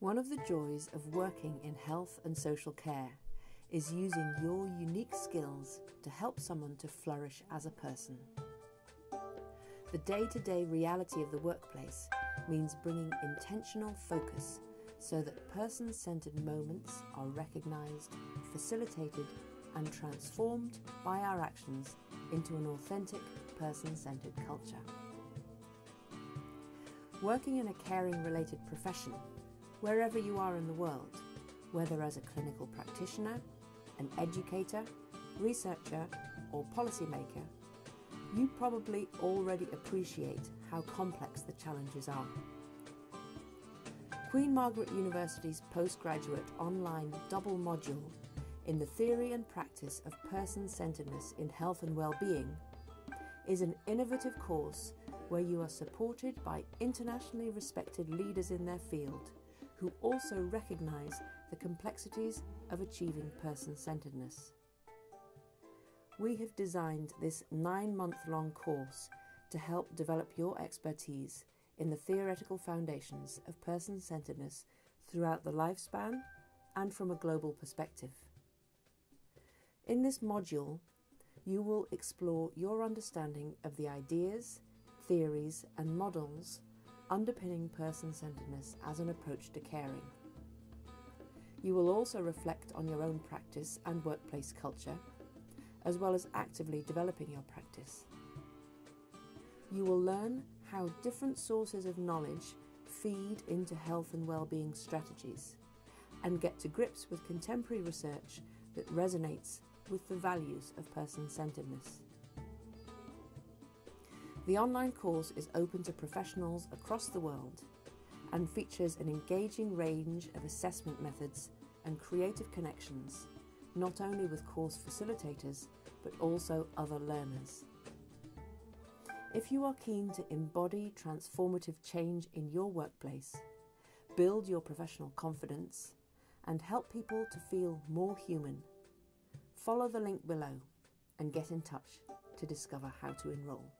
One of the joys of working in health and social care is using your unique skills to help someone to flourish as a person. The day-to-day reality of the workplace means bringing intentional focus so that person-centered moments are recognized, facilitated, and transformed by our actions into an authentic person-centered culture. Working in a caring-related profession, wherever you are in the world, whether as a clinical practitioner, an educator, researcher, or policymaker, you probably already appreciate how complex the challenges are. Queen Margaret University's postgraduate online double module in the theory and practice of person-centeredness in health and well-being is an innovative course where you are supported by internationally respected leaders in their field who also recognise the complexities of achieving person-centeredness. We have designed this 9-month-long course to help develop your expertise in the theoretical foundations of person-centeredness throughout the lifespan and from a global perspective. In this module, you will explore your understanding of the ideas, theories and models underpinning person-centeredness as an approach to caring. You will also reflect on your own practice and workplace culture, as well as actively developing your practice. You will learn how different sources of knowledge feed into health and well-being strategies, and get to grips with contemporary research that resonates with the values of person-centeredness. The online course is open to professionals across the world and features an engaging range of assessment methods and creative connections, not only with course facilitators, but also other learners. If you are keen to embody transformative change in your workplace, build your professional confidence, and help people to feel more human, follow the link below and get in touch to discover how to enroll.